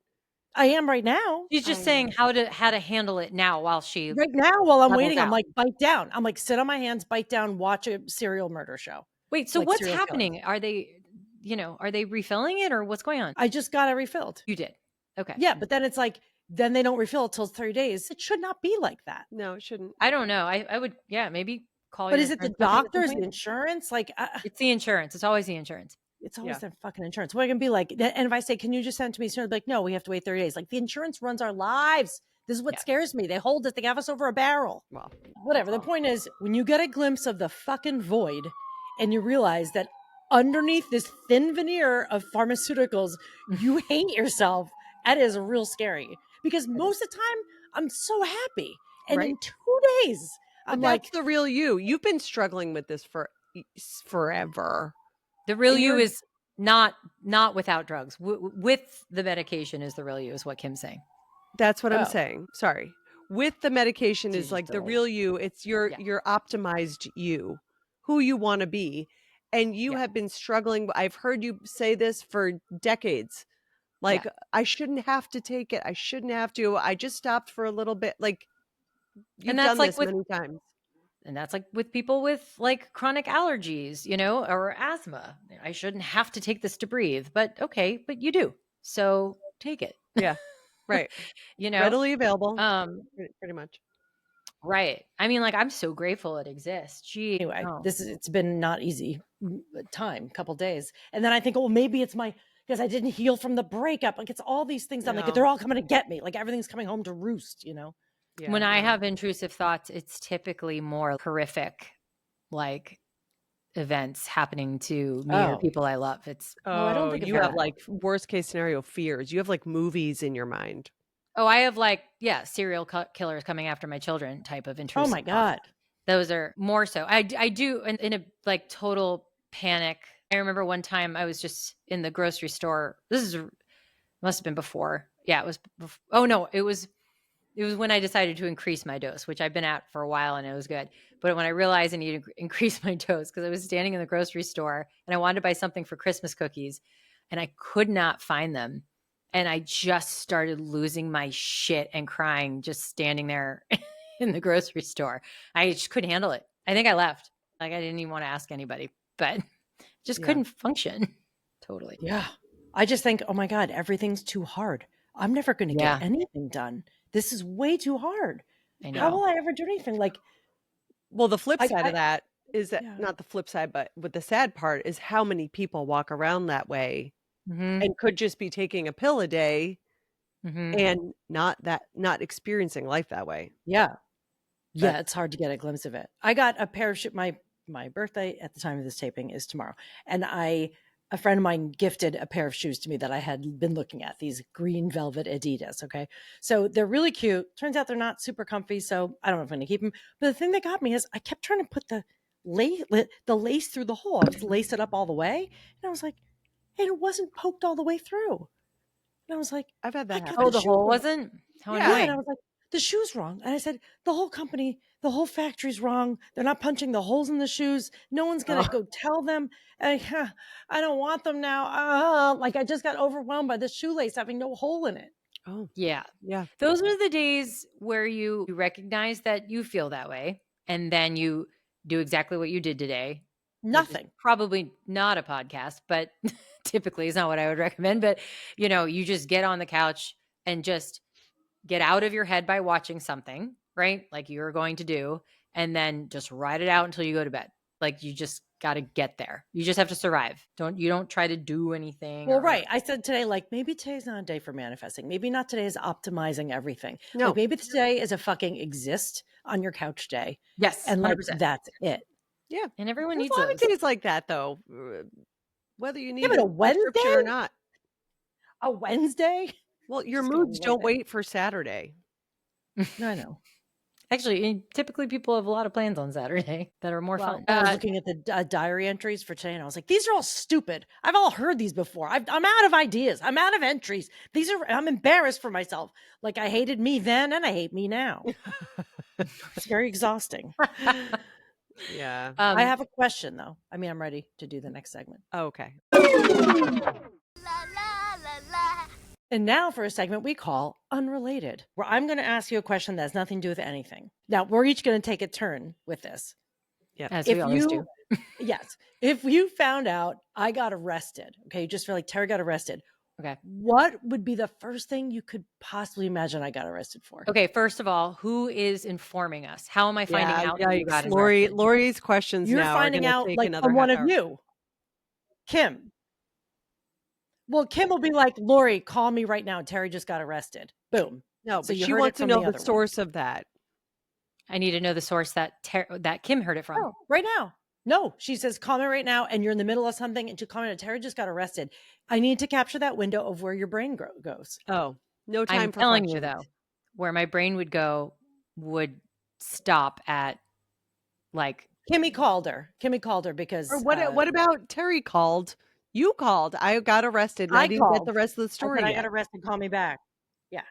I am right now. She's just saying how to handle it now while she Right now, while I'm levels waiting, I'm out. like, bite down. I'm like, sit on my hands, bite down, watch a serial murder show. Wait, so like what's serial happening? Are they refilling it or what's going on? I just got it refilled. You did. Okay. Yeah, but then it's like, then they don't refill it till 30 days. It should not be like that. No, it shouldn't. I don't know. I would, maybe call But your is it the insurance company or doctors, the something. insurance? Like, It's the insurance. It's always the insurance. it's always their fucking insurance. What I can be like, and if I say, can you just send it to me sooner? They're like, no, we have to wait 30 days. Like, the insurance runs our lives. This is what scares me. They hold us, they have us over a barrel. Well, whatever. The point is, when you get a glimpse of the fucking void and you realize that underneath this thin veneer of pharmaceuticals, you hate yourself, that is real scary. Because most of the time, I'm so happy. And in 2 days, I'm but like, that's the real you. You've been struggling with this for forever. The real you is not without drugs. With the medication is the real you, is what Kim's saying. That's what I'm saying. Sorry. With the medication is like the Digital. real you. It's your optimized you, who you want to be. And you Yeah. have been struggling. I've heard you say this for decades. Like, I shouldn't have to take it. I shouldn't have to. I just stopped for a little bit. Like, you've that's done like this with many times. And that's like with people with like chronic allergies, or asthma. I shouldn't have to take this to breathe, but okay, but you do. So take it. Yeah. Right. you know? Readily available. Um, Pretty much. right. I mean, like, I'm so grateful it exists. Gee. Anyway, Oh. it's been not easy time, couple days. And then I think, oh, maybe it's because I didn't heal from the breakup. Like, it's all these things. I'm No. like, they're all coming to get me. Like, everything's coming home to roost, Yeah, When I no. have intrusive thoughts, it's typically more horrific, like events happening to me or Oh. people I love. It's Oh, I don't think of you have that. like worst case scenario fears. You have like movies in your mind. I have like, serial killers coming after my children type of intrusive Oh my thoughts. God. Those are more so. I do in a like total panic. I remember one time I was just in the grocery store. Must have been before. Yeah, it was. Oh no, it was when I decided to increase my dose, which I've been at for a while and it was good. But when I realized I needed to increase my dose because I was standing in the grocery store and I wanted to buy something for Christmas cookies and I could not find them. And I just started losing my shit and crying just standing there in the grocery store. I just couldn't handle it. I think I left. Like, I didn't even want to ask anybody, but just couldn't function. Totally. Yeah. I just think, oh my God, everything's too hard. I'm never going to Yeah. get anything done. This is way too hard. I know. How will I ever do anything? Like, Well, the flip side I- of that is that Yeah. not the flip side, but with the sad part is how many people walk around that way Mhm. and could just be taking a pill a day Mhm. and not experiencing life that way. Yeah. Yeah, That's- it's hard to get a glimpse of it. I got a pair of shoes. My birthday at the time of this taping is tomorrow. And a friend of mine gifted a pair of shoes to me that I had been looking at, these green velvet Adidas. Okay. So they're really cute. Turns out they're not super comfy. So I don't know if I'm going to keep them. But the thing that got me is I kept trying to put the lace through the hole. I was lace it up all the way. And I was like, and it wasn't poked all the way through. And I was like, I've had that I happen. got Oh, the shoe hole wrong. wasn't? How Yeah, Yeah, and I annoying. was like, the shoe's wrong. And I said, the whole company, the whole factory's wrong. They're not punching the holes in the shoes. No one's going to go tell them. I don't want them now. Like, I just got overwhelmed by this shoelace having no hole in it. Oh, Yeah. yeah. Those are the days where you recognize that you feel that way. And then you do exactly what you did today. which is Nothing. Probably not a podcast, but typically is not what I would recommend. But, you just get on the couch and just get out of your head by watching something, right? Like you're going to do, and then just ride it out until you go to bed. Like you just got to get there. You just have to survive. You don't try to do anything. Well, right. I said today, like, maybe today's not a day for manifesting. Maybe not today is optimizing everything. No. Like, maybe today is a fucking exist on your couch day. Yes. And like, 100%. that's it. Yeah. And everyone There's needs a lot of those. days like that though. Whether you need Yeah, but a prescription Wednesday? or not. A Wednesday? Well, your Just gonna moods live don't it. wait for Saturday. I know. Actually, typically people have a lot of plans on Saturday that are more fun. I was looking at the diary entries for today, and I was like, "These are all stupid. I've all heard these before. I'm out of ideas. I'm out of entries. I'm embarrassed for myself. Like I hated me then, and I hate me now. It's very exhausting." Yeah. I have a question, though. I mean, I'm ready to do the next segment. Okay. La la la la. And now for a segment we call Unrelated, where I'm going to ask you a question that has nothing to do with anything. Now, we're each going to take a turn with this. As we always do. Yes. If you found out I got arrested, okay, you just feel like Terri got arrested. Okay. What would be the first thing you could possibly imagine I got arrested for? Okay. First of all, who is informing us? How am I finding out? Who you got Yikes. arrested? Lori's questions You're now finding are gonna out take like another from one half of hour. you. Kim. Well, Kim will be like, Lori, call me right now. Terri just got arrested. Boom. No, So but you she heard wants it to from know the the other one. source of that. I need to know the source that Kim heard it from. Oh, right now. No, she says, call me right now. And you're in the middle of something. And she commented, Terri just got arrested. I need to capture that window of where your brain goes. Oh, no time I'm for telling you questions. though, where my brain would go would stop at like Kimmy called her because Or what about Terri called? You called. I got arrested and I didn't get called. the rest of the I story said, I yet. got arrested. Call me back. Yeah.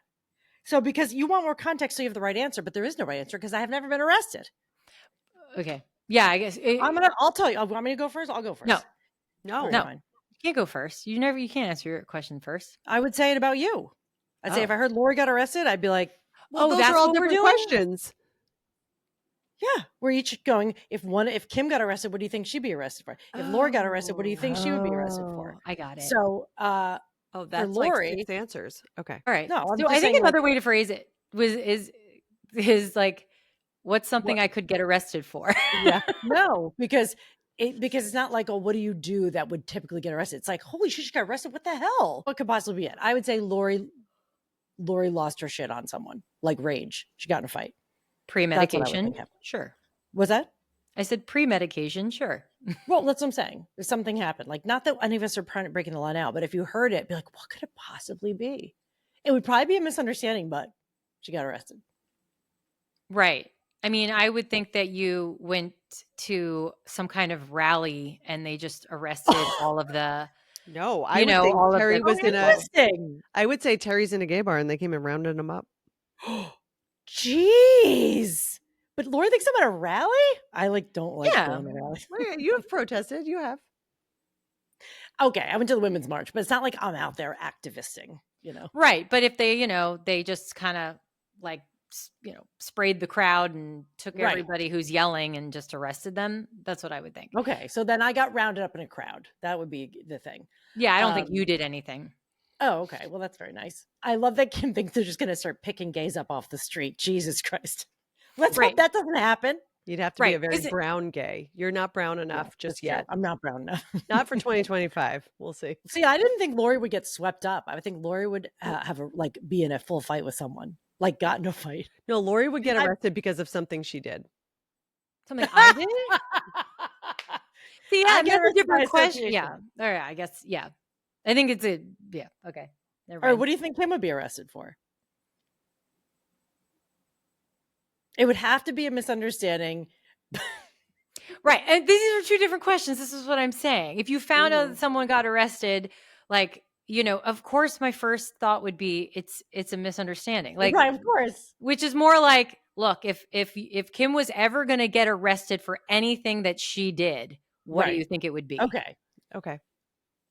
So because you want more context, so you have the right answer, but there is no right answer because I have never been arrested. okay. Yeah, I guess. I'll tell you. Want me to go first? I'll go first. No. No. No. Fine. You can't go first. You can't answer your question first. I would say it about you. I'd say if I heard Lori got arrested, I'd be like, Well, those that's are all what we're different doing? questions. yeah, we're each going. If Kim got arrested, what do you think she'd be arrested for? If Lori got arrested, what do you think she would be arrested for? I got it. So, Oh, that's Lori, like 6 answers. Okay. All right. No, I'm so just I think saying, another way to phrase it is like, what's something I could get arrested for? yeah, no, because it's not like, oh, what do you do that would typically get arrested? It's like, holy shit, she got arrested. What the hell? What could possibly be it? I would say Lori lost her shit on someone, like rage. She got in a fight. Pre-medication. happened. Sure. Was that? I said pre-medication. Sure. Well, that's what I'm saying. If something happened, like not that any of us are breaking the law now, but if you heard it, be like, what could it possibly be? It would probably be a misunderstanding, but she got arrested. Right. I mean, I would think that you went to some kind of rally and they just arrested all of the. No, I You would know, think all of Terri the- was in a. Interesting. I would say Terry's in a gay bar and they came and rounded him up. Jeez. But Lori thinks I'm at a rally? I don't like going to rallies. Well, yeah, you have protested. You have. Okay, I went to the Women's March, but it's not like I'm out there activisting, Right. But if they, they just kind of sprayed the crowd and took Right. everybody who's yelling and just arrested them, that's what I would think. Okay, so then I got rounded up in a crowd. That would be the thing. Yeah, I don't think you did anything. Oh, okay. Well, that's very nice. I love that Kim thinks they're just going to start picking gays up off the street. Jesus Christ. Let's hope that doesn't happen. You'd have to be a Right. very brown gay. You're not brown enough Yeah, just that's true. yet. I'm not brown enough. Not for 2025. We'll see. See, I didn't think Lori would get swept up. I would think Lori would be in a full fight with someone, got in a fight. No, Lori would get arrested because of something she did. Something I did? See, yeah, I that's never a different tried question. association. Yeah. All right. I guess, yeah. I think it's yeah. Okay. Never All right, mind. what do you think Kim would be arrested for? It would have to be a misunderstanding. Right. And these are two different questions. This is what I'm saying. If you found out that someone got arrested, of course my first thought would be it's a misunderstanding. Right, of course. Which is more like, look, if Kim was ever going to get arrested for anything that she did, what do you think it would be? Okay.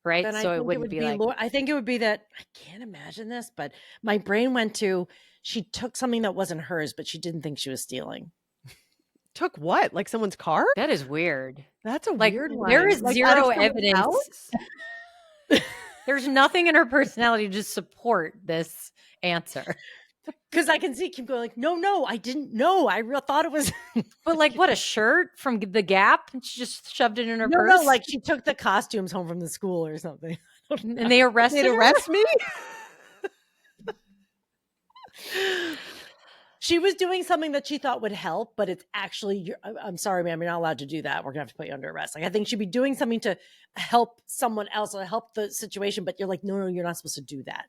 Right? Then So it wouldn't be like I think it would be that I can't imagine this, but my brain went to she took something that wasn't hers, but she didn't think she was stealing. Took what? Like someone's car? that is weird. That's a Like weird one. there is Out of zero someone's evidence. house? There's nothing in her personality to support this answer. Because I can see Kim going no, I didn't know. I thought it was. But what, a shirt from the Gap? And she just shoved it in her purse? No, she took the costumes home from the school or something. And they arrested They'd her? arrest me? She was doing something that she thought would help, but it's actually, I'm sorry, ma'am, you're not allowed to do that. We're going to have to put you under arrest. I think she'd be doing something to help someone else or help the situation, but you're like, no, you're not supposed to do that.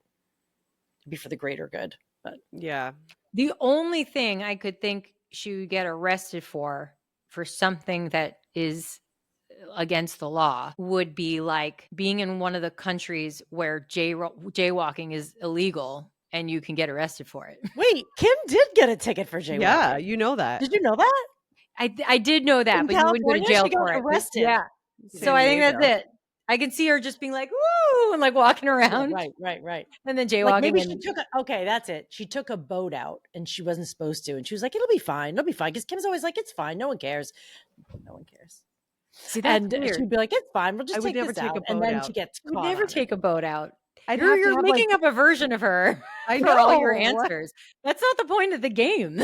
It'd be for the greater good. But Yeah. The only thing I could think she would get arrested for something that is against the law would be being in one of the countries where jaywalking is illegal and you can get arrested for it. Wait, Kim did get a ticket for jaywalking. Yeah, you know that. Did you know that? I did know that, In but you wouldn't go to California, jail she got for it. arrested. Yeah. So I think that's it. I can see her just being like, woo, and walking around. Right. And then jaywalking. Maybe she took okay, that's it. She took a boat out and she wasn't supposed to. And she was like, it'll be fine. Because Kim's always like, it's fine. No one cares. No one cares. See, that's and weird. She'd be like, it's fine. We'll just I would take never this take a out. boat And then out. she gets You caught would never on take it. a boat out. I'd have to You're have, making up a version of her I for all your know. answers. That's not the point of the game.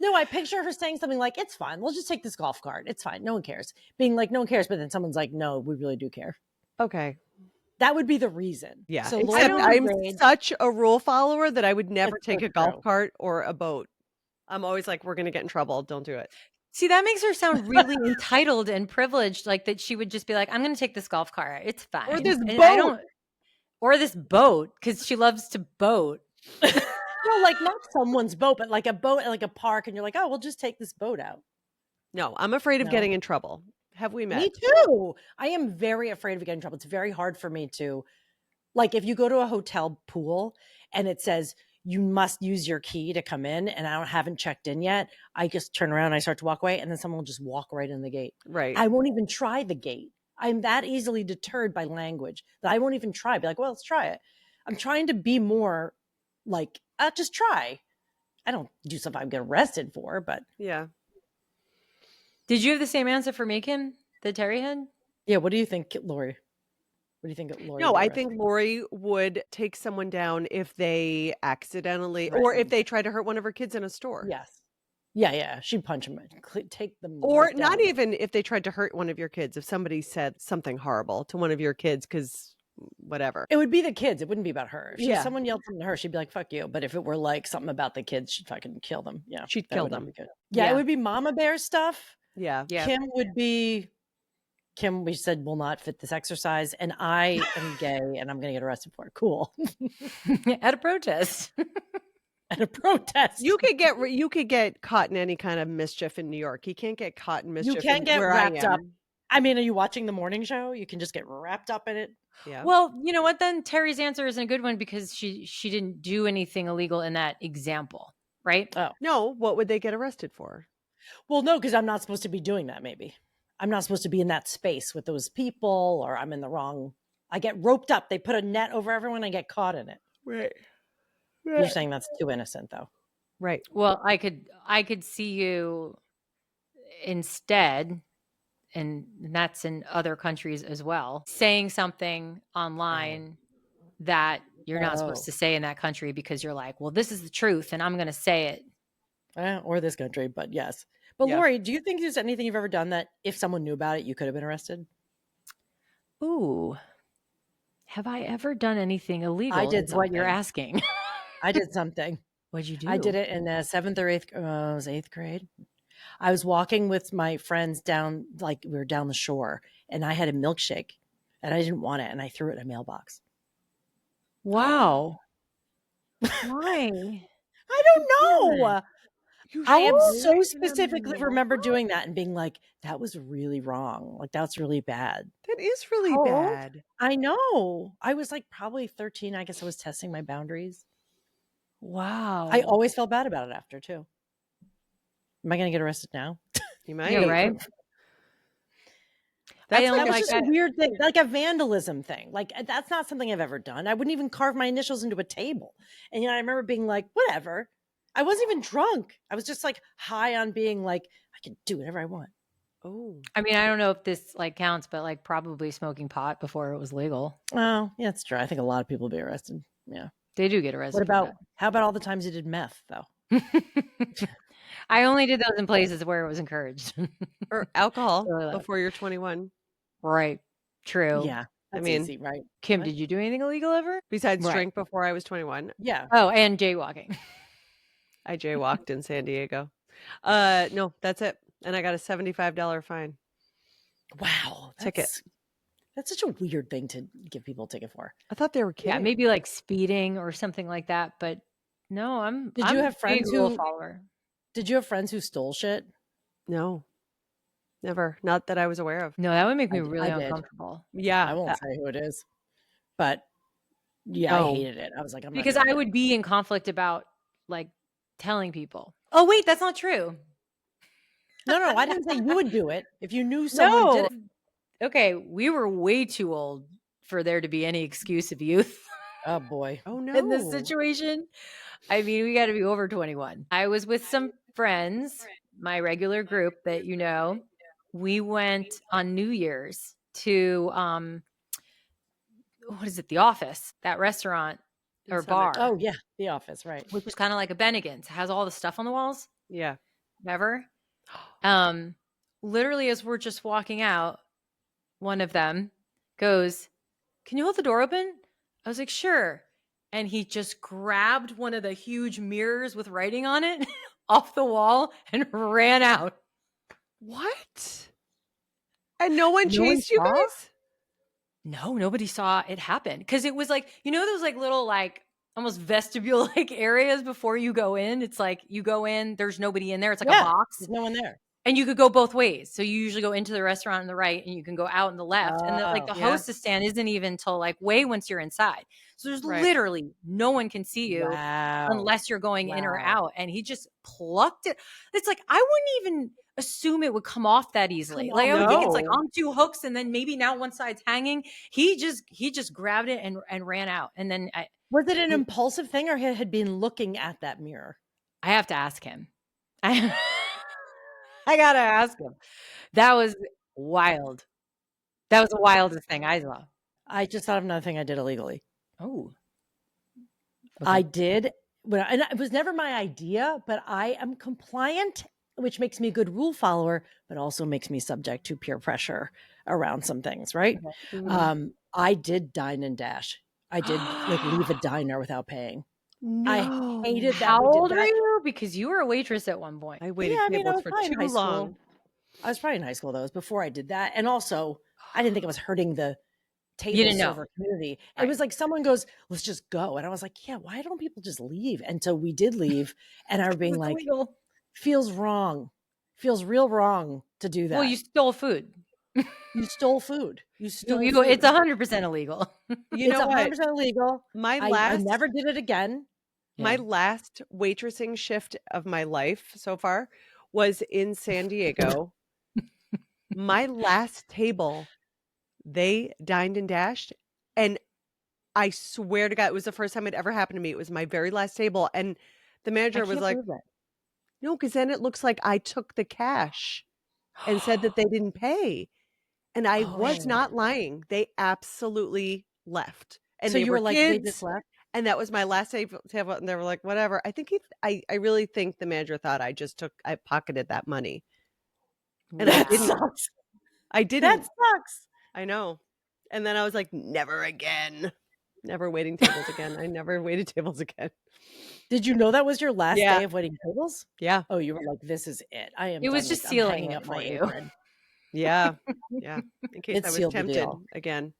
No, I picture her saying something like, it's fine. We'll just take this golf cart. It's fine. No one cares. Being like, no one cares. But then someone's like, no, we really do care. Okay. That would be the reason. Yeah. So Except Lori I'm Wade- such a rule follower that I would never That's take so a golf true. cart or a boat. I'm always like, we're going to get in trouble. Don't do it. See, that makes her sound really entitled and privileged, that she would just be like, I'm going to take this golf cart. It's fine. Or this And boat. Or this boat, because she loves to boat. No, not someone's boat, but a boat at a park. And you're like, oh, we'll just take this boat out. No, I'm afraid of No. getting in trouble. Have we met? Me too. I am very afraid of getting in trouble. It's very hard for me to, if you go to a hotel pool and it says you must use your key to come in, and I haven't checked in yet, I just turn around and I start to walk away, and then someone will just walk right in the gate. Right. I won't even try the gate. I'm that easily deterred by language that I won't even try. Be like, well, let's try it. I'm trying to be more like, just try. I don't do stuff I get arrested for, but Yeah. Did you have the same answer for me, Kim, that Terri had? yeah. What do you think, Lori? What do you think, Lori? No, would be I think arrested? Lori would take someone down if they accidentally, or if Threatened. they try to hurt one of her kids in a store. Yes. Yeah. She'd punch him, take them, Or right not down. even if they tried to hurt one of your kids, if somebody said something horrible to one of your kids, because whatever. It would be the kids. It wouldn't be about her. If Yeah. someone yelled something to her, she'd be like, fuck you. But if it were like something about the kids, she'd fucking kill them. Yeah. She'd that kill would not them. be good. Yeah, Yeah. it would be Mama Bear stuff. Yeah. Yeah. Kim, we said, will not fit this exercise. And I am gay and I'm going to get arrested for it. Cool. At a protest. At a protest. You could get caught in any kind of mischief in New York. You can't get caught in mischief. can't get where I wrapped up. am. I mean, are you watching the morning show? You can just get wrapped up in it. Yeah. Well, you know what? Then Terry's answer isn't a good one because she didn't do anything illegal in that example, right? No, what would they get arrested for? Well, no, because I'm not supposed to be doing that, maybe. I'm not supposed to be in that space with those people, or I'm in the wrong. I get roped up. They put a net over everyone. I get caught in it. Right. You're saying that's too innocent, though. Right. Well, I could see you instead, and that's in other countries as well, saying something online that you're not supposed to say in that country because you're like, well, this is the truth and I'm going to say it. Or this country, but yes. But Yeah. Lori, do you think there's anything you've ever done that if someone knew about it, you could have been arrested? Ooh, have I ever done anything illegal? I did is what you're something. asking. I did something. What'd you do? I did it in the 7th or 8th, it was 8th grade. I was walking with my friends down, like we were down the shore, and I had a milkshake and I didn't want it. And I threw it in a mailbox. Wow. Why? I don't know. I am so really specifically remember doing that and being like, that was really wrong. Like, that's really bad. That is really How old? bad. I know. I was like probably 13. I guess I was testing my boundaries. Wow. I always felt bad about it after, too. Am I going to get arrested now? You might. Yeah, right. That's don't That was like just a weird thing, like a vandalism thing. Like, that's not something I've ever done. I wouldn't even carve my initials into a table. And, I remember being like, whatever. I wasn't even drunk. I was just like high on being like, I can do whatever I want. Oh. I mean, I don't know if this like counts, but like probably smoking pot before it was legal. Oh, yeah, it's true. I think a lot of people would be arrested. Yeah. They do get arrested. How about all the times you did meth, though? I only did those in places where it was encouraged. Or alcohol So, before you're 21. right. True. Yeah. That's mean, easy, right? Kim, What? did you do anything illegal ever? Besides Right. drink before I was 21. Yeah. Oh, and jaywalking. I jaywalked in San Diego. No, that's it. And I got a $75 fine. Wow. Ticket. That's such a weird thing to give people a ticket for. I thought they were kidding. Yeah, maybe like speeding or something like that. But no, I'm. Did I'm you have a friends big rule who- follower? Did you have friends who stole shit? No. Never. Not that I was aware of. No, that would make me I really did. uncomfortable. Yeah. I won't say who it is, but yeah, Oh. I hated it. I was like, I'm not Because doing I it. would be in conflict about like telling people. Oh wait, that's not true. No, I didn't say you would do it if you knew someone No. did it. Okay, we were way too old for there to be any excuse of youth Oh boy. Oh, no. in this situation. I mean, we got to be over 21. I was with some friends, my regular group that you know. We went on New Year's to what is it? The Office, that restaurant In or Summit. bar, Oh yeah, The Office, right? which was kind of like a Bennigan's. It has all the stuff on the walls. Yeah. Never. Literally, as we're just walking out, one of them goes, "Can you hold the door open?" I was like, "Sure." And he just grabbed one of the huge mirrors with writing on it off the wall and ran out. What? And no one No one chased you saw? guys? No, nobody saw it happen because it was like, you know, those like little like almost vestibule like areas before you go in. It's like you go in, there's nobody in there. It's like Yeah. a box. There's no one there. And you could go both ways. So you usually go into the restaurant on the right and you can go out on the left. And the Yeah. hostess stand isn't even till like way once you're inside. So there's Right. literally no one can see you Wow. unless you're going in or Wow. out. And he just plucked it. It's like, I wouldn't even assume it would come off that easily. Come Like I would think it's like No. on two hooks and then maybe now one side's hanging. He just grabbed it and ran out. And then Was it an impulsive thing or he had been looking at that mirror? I have to ask him. I gotta ask him. That was wild. That was the wildest thing I saw. I just thought of another thing I did illegally. Oh, I did, and it was never my idea, but I am compliant, which makes me a good rule follower, but also makes me subject to peer pressure around some things, right? Mhm. I did dine and dash. I did like leave a diner without paying. No. I hated that How we did old are that. you? Because you were a waitress at one point. I waited Yeah, I mean, I tables was for probably in too high school. long. I was probably in high school though. It was before I did that, and also I didn't think it was hurting the table didn't know. server community. It Right. was like someone goes, "Let's just go," and I was like, "Yeah, why don't people just leave?" And so we did leave, and I was being It's like, illegal. "Feels wrong, feels real wrong to do that." Well, you stole food. You stole food. You stole. Food. It's 100% illegal. You It's know what? 100% illegal. My I last never did it again. my Yeah. last waitressing shift of my life so far was in San Diego. My last table, they dined and dashed, and I swear to God, it was the first time it ever happened to me. It was my very last table, and the I manager was can't like, believe that. "No, because then it looks like I took the cash and said that they didn't pay." And I was Oh. not lying. They absolutely left. And So they you were were like, they kids. just left. And that was my last table, and they were like, "Whatever." I think I really think the manager thought I pocketed that money, and I That didn't. sucks. I That didn't. sucks. I know. And then I was like, "Never again. Never waiting tables again. I never waited tables again." Did you know that was your last Yeah. day of waiting tables? Yeah. Oh, you were like, "This is it. I am." It was done just with- I'm sealing hanging it up for my you. apron. Yeah. Yeah. In case It I was sealed the tempted deal. again.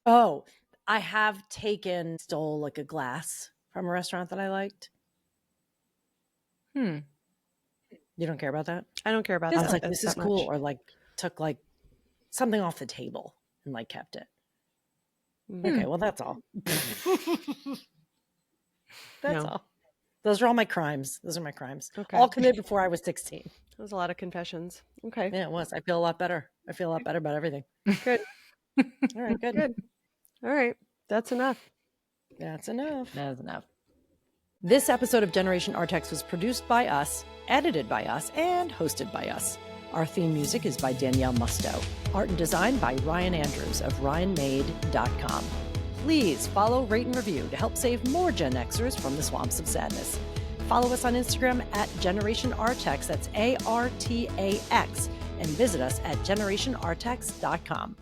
Oh, I have stole like a glass from a restaurant that I liked. Hmm. You don't care about that? I don't care about I that. was like, that- "This is that cool," much. or like took like something off the table and like kept it. Okay, well that's all. That's No. all. Those are all my crimes. Those are my crimes. Okay. All committed before I was 16. That was a lot of confessions. Okay. Yeah, it was. I feel a lot better. I feel a lot better about everything. Good. All right, good. Good. All right. That's enough. That's enough. That was enough. This episode of Generation Artax was produced by us, edited by us, and hosted by us. Our theme music is by Danielle Musto. Art and design by Ryan Andrews of ryanmade.com. Please follow, rate, and review to help save more Gen Xers from the swamps of sadness. Follow us on Instagram at Generation Artax, that's ARTAX, and visit us at generationartax.com.